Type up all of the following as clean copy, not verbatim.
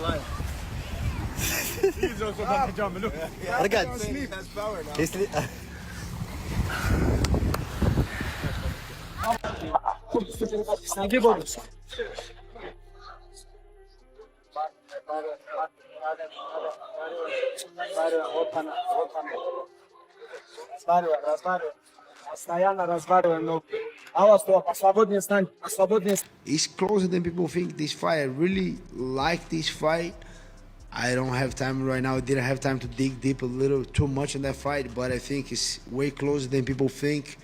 Della. He's also about to jump. Look. Ragazzi, That's power now. It's closer than people think, this fight. I really like this fight. I don't have time right now. I didn't have time to dig deep a little too much in that fight, but I think it's way closer than people think.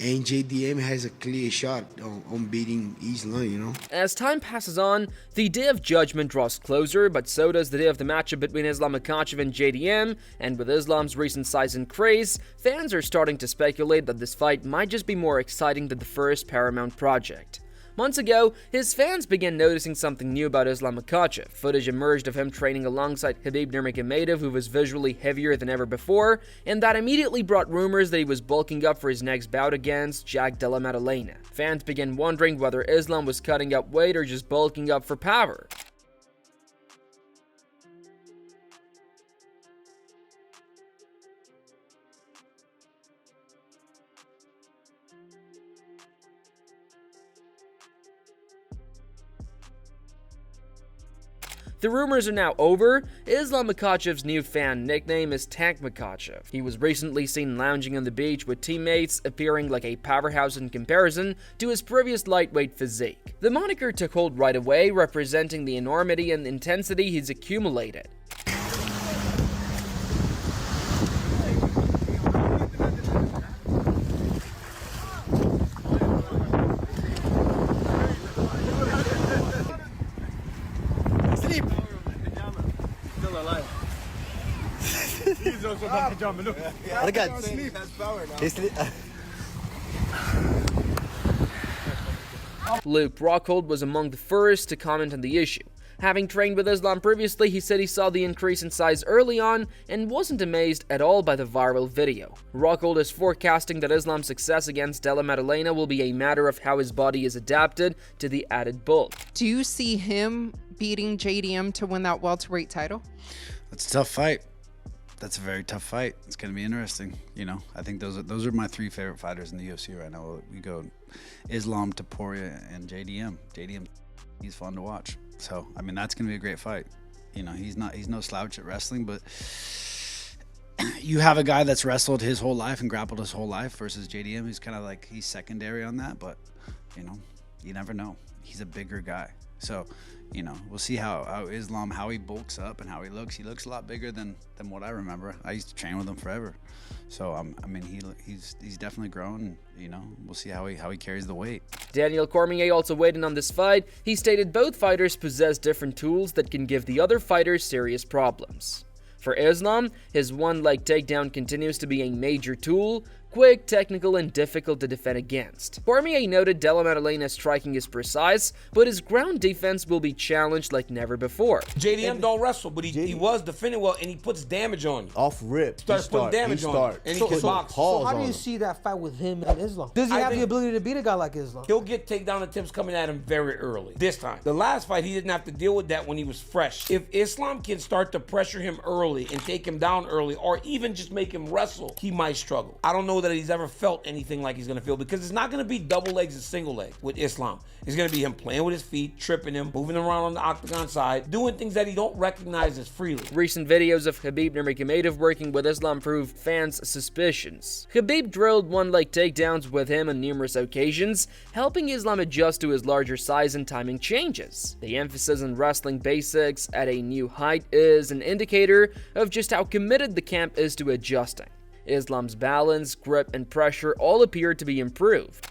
And JDM has a clear shot on beating Islam, you know? As time passes on, the day of judgment draws closer, but so does the day of the matchup between Islam Makhachev and JDM, and with Islam's recent size and craze, fans are starting to speculate that this fight might just be more exciting than the first Paramount project. Months ago, his fans began noticing something new about Islam Makhachev. Footage emerged of him training alongside Khabib Nurmagomedov, who was visually heavier than ever before, and that immediately brought rumors that he was bulking up for his next bout against Della Maddalena. Fans began wondering whether Islam was cutting up weight or just bulking up for power. The rumors are now over. Islam Makhachev's new fan nickname is Tank Makhachev. He was recently seen lounging on the beach with teammates, appearing like a powerhouse in comparison to his previous lightweight physique. The moniker took hold right away, representing the enormity and intensity he's accumulated. He's also about to jump. Look. ragazzi, That's power now. Luke Rockhold was among the first to comment on the issue. Having trained with Islam previously, he said he saw the increase in size early on and wasn't amazed at all by the viral video. Rockhold is forecasting that Islam's success against Della Maddalena will be a matter of how his body is adapted to the added bulk. Do you see him beating JDM to win that welterweight title? That's a tough fight. That's a very tough fight. It's going to be interesting. You know, I think those are my three favorite fighters in the UFC right now. We go Islam, Topuria, and JDM. JDM, he's fun to watch. So, I mean, that's going to be a great fight. You know, he's no slouch at wrestling, but you have a guy that's wrestled his whole life and grappled his whole life versus JDM. He's kind of like, he's secondary on that, but, you know, you never know. He's a bigger guy. So, you know, we'll see how Islam, how he bulks up and how he looks. He looks a lot bigger than what I remember. I used to train with him forever. So, I mean, he's definitely grown. You know, we'll see how he carries the weight. Daniel Cormier also weighed in on this fight. He stated both fighters possess different tools that can give the other fighters serious problems. For Islam, his one-leg takedown continues to be a major tool, quick, technical, and difficult to defend against. Cormier noted Della Maddalena's striking is precise, but his ground defense will be challenged like never before. JDM don't wrestle, but he was defending well, and he puts damage on you. off rip. Starts putting damage on you, and he can box. So how do you see that fight with him and Islam? Does he have the ability to beat a guy like Islam? He'll get takedown attempts coming at him very early. This time. The last fight, he didn't have to deal with that when he was fresh. If Islam can start to pressure him early and take him down early, or even just make him wrestle, he might struggle. I don't know that he's ever felt anything like he's going to feel, because it's not going to be double legs and single legs with Islam. It's going to be him playing with his feet, tripping him, moving around on the octagon side, doing things that he don't recognize as freely. Recent videos of Khabib Nurmagomedov working with Islam proved fans' suspicions. Khabib drilled one-leg takedowns with him on numerous occasions, helping Islam adjust to his larger size and timing changes. The emphasis on wrestling basics at a new height is an indicator of just how committed the camp is to adjusting. Islam's balance, grip, and pressure all appear to be improved.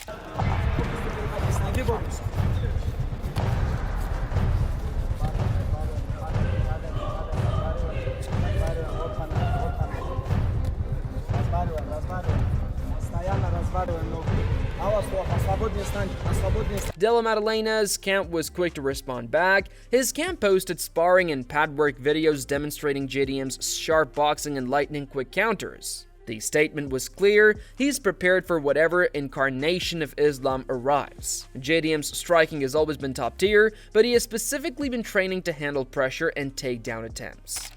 Della Maddalena's camp was quick to respond back. His camp posted sparring and pad work videos demonstrating JDM's sharp boxing and lightning quick counters. The statement was clear: he's prepared for whatever incarnation of Islam arrives. JDM's striking has always been top tier, but he has specifically been training to handle pressure and takedown attempts.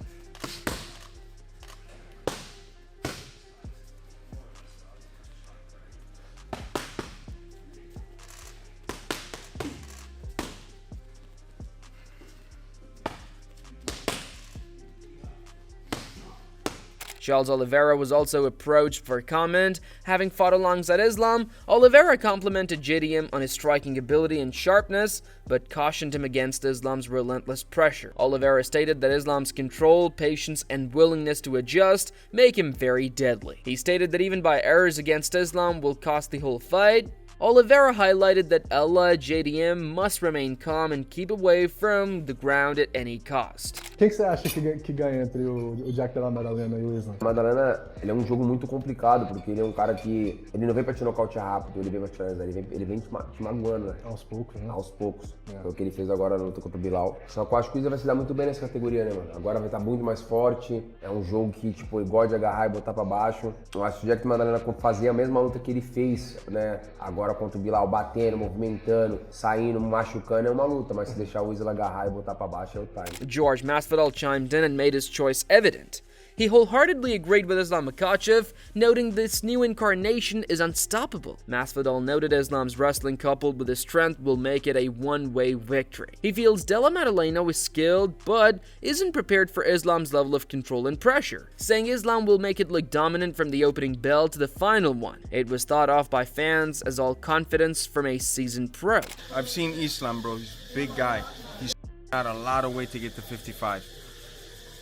Charles Oliveira was also approached for comment. Having fought alongside Islam, Oliveira complimented JDM on his striking ability and sharpness, but cautioned him against Islam's relentless pressure. Oliveira stated that Islam's control, patience, and willingness to adjust make him very deadly. He stated that even by errors against Islam will cost the whole fight. Oliveira highlighted that Della JDM must remain calm and keep away from the ground at any cost. O que você acha que ganha entre o Jack Della Maddalena e o Islam? Maddalena, ele é um jogo muito complicado, porque ele é um cara que ele não vem pra te nocautear rápido, ele vem pra te finalizar, ele vem te magoando, né? Aos poucos, né? Aos poucos. Foi o que ele fez agora na luta contra o Bilal. Só que eu acho que o Islam vai se dar muito bem nessa categoria, né, mano? Agora vai estar muito mais forte, é um jogo que, tipo, ele gosta de agarrar e botar pra baixo. Eu acho que o Jack Maddalena fazia a mesma luta que ele fez, né, agora contra o Bilal, batendo, movimentando, saindo, machucando, é uma luta, mas se deixar o Islam agarrar e botar pra baixo é o time. George Masvidal chimed in and made his choice evident. He wholeheartedly agreed with Islam Makhachev, noting this new incarnation is unstoppable. Masvidal noted Islam's wrestling coupled with his strength will make it a one-way victory. He feels Della Maddalena is skilled, but isn't prepared for Islam's level of control and pressure, saying Islam will make it look dominant from the opening bell to the final one. It was thought of by fans as all confidence from a seasoned pro. I've seen Islam, bro. He's a big guy. He's got a lot of weight to get to 55.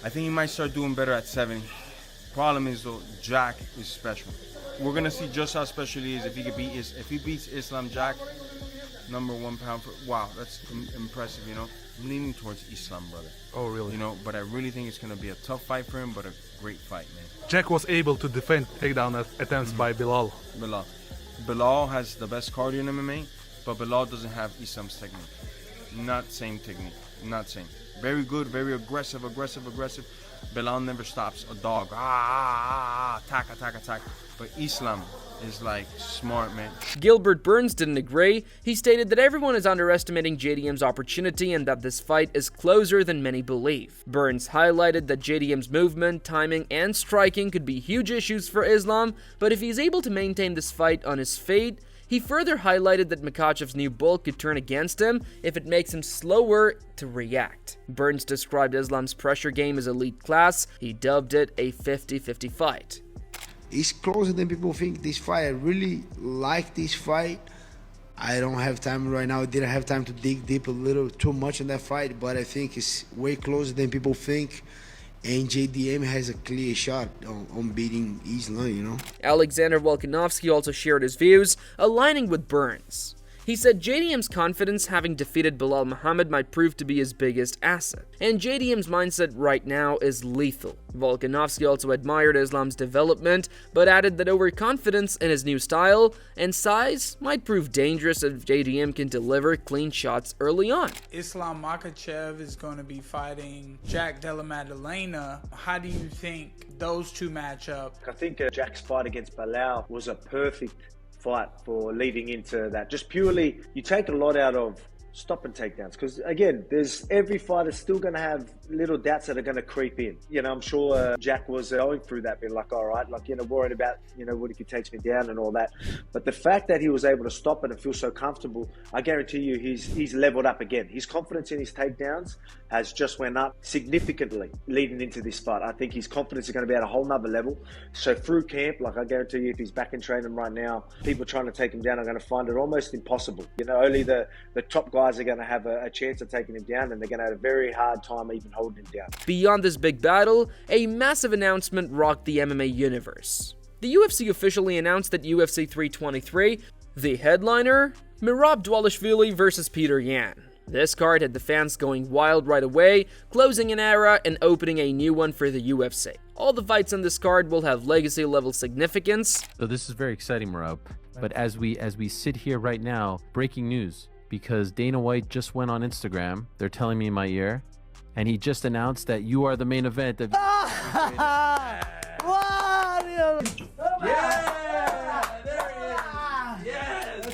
I think he might start doing better at 70. Problem is though, Jack is special. We're gonna see just how special he is if he beats Islam Jack, #1 pound for. Wow, that's impressive. You know, I'm leaning towards Islam, brother. Oh, really? You know, but I really think it's gonna be a tough fight for him, but a great fight, man. Jack was able to defend takedown attempts by Bilal. Bilal has the best cardio in MMA, but Bilal doesn't have Islam's technique. Not same technique. Not same. Very good, very aggressive. Bilal never stops. A dog. Attack. But Islam is like smart, man. Gilbert Burns didn't agree. He stated that everyone is underestimating JDM's opportunity and that this fight is closer than many believe. Burns highlighted that JDM's movement, timing, and striking could be huge issues for Islam, but if he's able to maintain this fight on his feet, he further highlighted that Makhachev's new bulk could turn against him if it makes him slower to react. Burns described Islam's pressure game as elite class. He dubbed it a 50-50 fight. It's closer than people think, this fight. I really like this fight. I don't have time right now. I didn't have time to dig deep a little too much in that fight, but I think it's way closer than people think. And JDM has a clear shot on beating Islam, you know. Alexander Volkanovski also shared his views, aligning with Burns. He said JDM's confidence having defeated Belal Muhammad might prove to be his biggest asset, and JDM's mindset right now is lethal. Volkanovski also admired Islam's development, but added that overconfidence in his new style and size might prove dangerous if JDM can deliver clean shots early on. Islam Makhachev is going to be fighting Jack Della Maddalena. How do you think those two match up? I think Jack's fight against Belal was a perfect fight for leading into that. Just purely, you take a lot out of stop and takedowns, because again, there's every fighter's still going to have little doubts that are going to creep in. You know, I'm sure Jack was going through that, being like, all right, like, you know, worried about, you know, what if he takes me down and all that. But the fact that he was able to stop it and feel so comfortable, I guarantee you he's leveled up again. His confidence in his takedowns has just went up significantly leading into this fight. I think his confidence is going to be at a whole nother level. So through camp, like, I guarantee you if he's back in training right now, people trying to take him down are going to find it almost impossible. You know, only the top guys are going to have a chance of taking him down, and they're going to have a very hard time even holding him down. Beyond this big battle, a massive announcement rocked the MMA universe. The UFC officially announced that UFC 323, the headliner, Merab Dvalishvili versus Petr Yan. This card had the fans going wild right away, closing an era and opening a new one for the UFC. All the fights on this card will have legacy-level significance. So this is very exciting, Merab. But as we sit here right now, breaking news, because Dana White just went on Instagram, they're telling me in my ear, and he just announced that you are the main event of...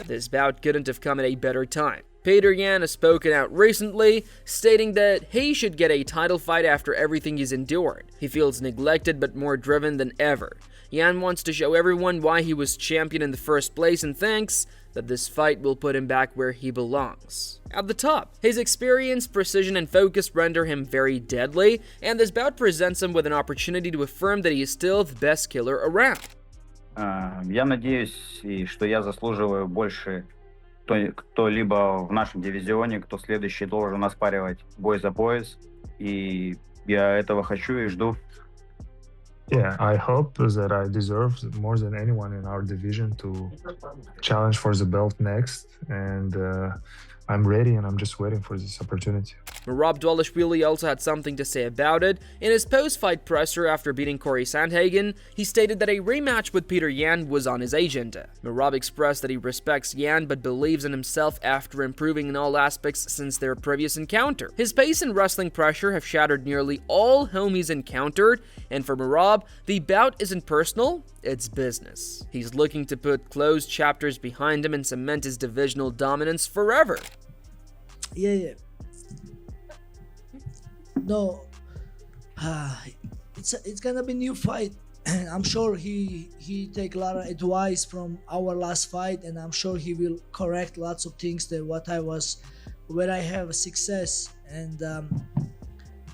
This bout couldn't have come at a better time. Petr Yan has spoken out recently, stating that he should get a title fight after everything he's endured. He feels neglected but more driven than ever. Yan wants to show everyone why he was champion in the first place and thinks that this fight will put him back where he belongs, at the top. His experience, precision, and focus render him very deadly, and this bout presents him with an opportunity to affirm that he is still the best killer around. Я надеюсь, что я заслуживаю больше кто-либо в нашем дивизионе, кто следующий должен оспаривать бой за пояс. И я этого хочу и жду. Yeah, I hope that I deserve more than anyone in our division to challenge for the belt next, and I'm ready and I'm just waiting for this opportunity. Merab Dvalishvili also had something to say about it. In his post-fight presser after beating Corey Sandhagen, he stated that a rematch with Petr Yan was on his agenda. Merab expressed that he respects Yan but believes in himself after improving in all aspects since their previous encounter. His pace and wrestling pressure have shattered nearly all whom he's encountered, and for Merab, the bout isn't personal, it's business. He's looking to put closed chapters behind him and cement his divisional dominance forever. Yeah. No, it's gonna be new fight. I'm sure he take a lot of advice from our last fight, and I'm sure he will correct lots of things that where I have success, and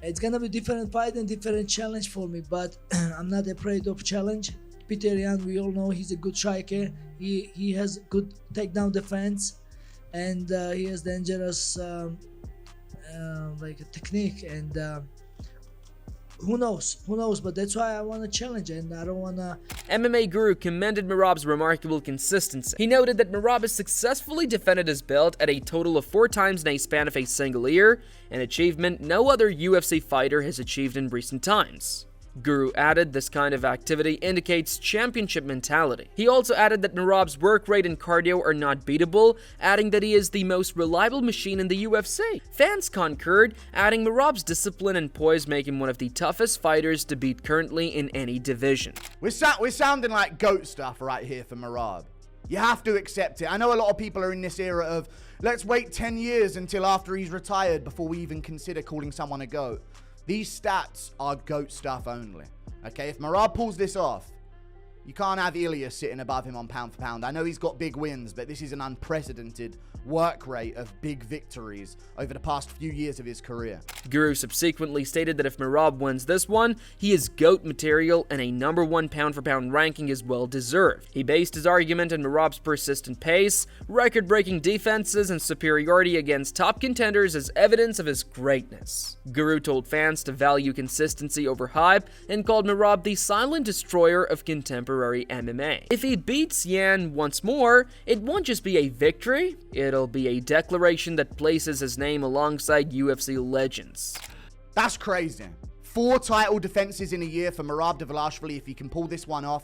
it's gonna be different fight and different challenge for me. But I'm not afraid of challenge. Petr Yan, we all know he's a good striker. He has good takedown defense, and he has dangerous like a technique, and who knows, but that's why I want to challenge, and I don't want to. MMA Guru commended Merab's remarkable consistency. He noted that Merab has successfully defended his belt at a total of 4 times in a span of a single year, an achievement no other UFC fighter has achieved in recent times. Guru added this kind of activity indicates championship mentality. He also added that Merab's work rate and cardio are not beatable, adding that he is the most reliable machine in the UFC. Fans concurred, adding Merab's discipline and poise make him one of the toughest fighters to beat currently in any division. We're sounding like GOAT stuff right here for Merab. You have to accept it. I know a lot of people are in this era of, let's wait 10 years until after he's retired before we even consider calling someone a GOAT. These stats are GOAT stuff only. Okay, if Merab pulls this off, you can't have Ilya sitting above him on pound for pound. I know he's got big wins, but this is an unprecedented work rate of big victories over the past few years of his career. Guru subsequently stated that if Merab wins this one, he is GOAT material and a #1 pound-for-pound ranking is well deserved. He based his argument on Merab's persistent pace, record-breaking defenses, and superiority against top contenders as evidence of his greatness. Guru told fans to value consistency over hype and called Merab the silent destroyer of contemporary MMA. If he beats Yan once more, it won't just be a victory, it'll be a declaration that places his name alongside UFC legends. That's crazy. 4 title defenses in a year for Merab Dvalishvili if he can pull this one off.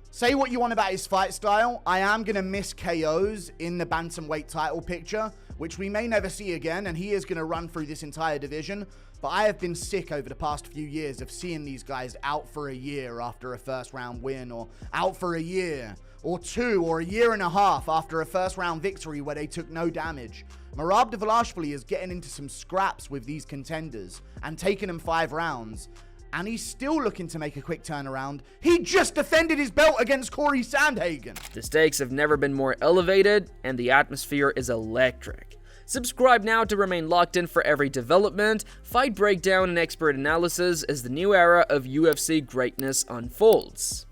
Say what you want about his fight style, I am going to miss KOs in the bantamweight title picture, which we may never see again, and he is going to run through this entire division. But I have been sick over the past few years of seeing these guys out for a year after a first round win, or out for a year or 2 or a year and a half after a first round victory where they took no damage. Merab Dvalishvili is getting into some scraps with these contenders and taking them 5 rounds. And he's still looking to make a quick turnaround. He just defended his belt against Corey Sandhagen. The stakes have never been more elevated, and the atmosphere is electric. Subscribe now to remain locked in for every development, fight breakdown, and expert analysis as the new era of UFC greatness unfolds.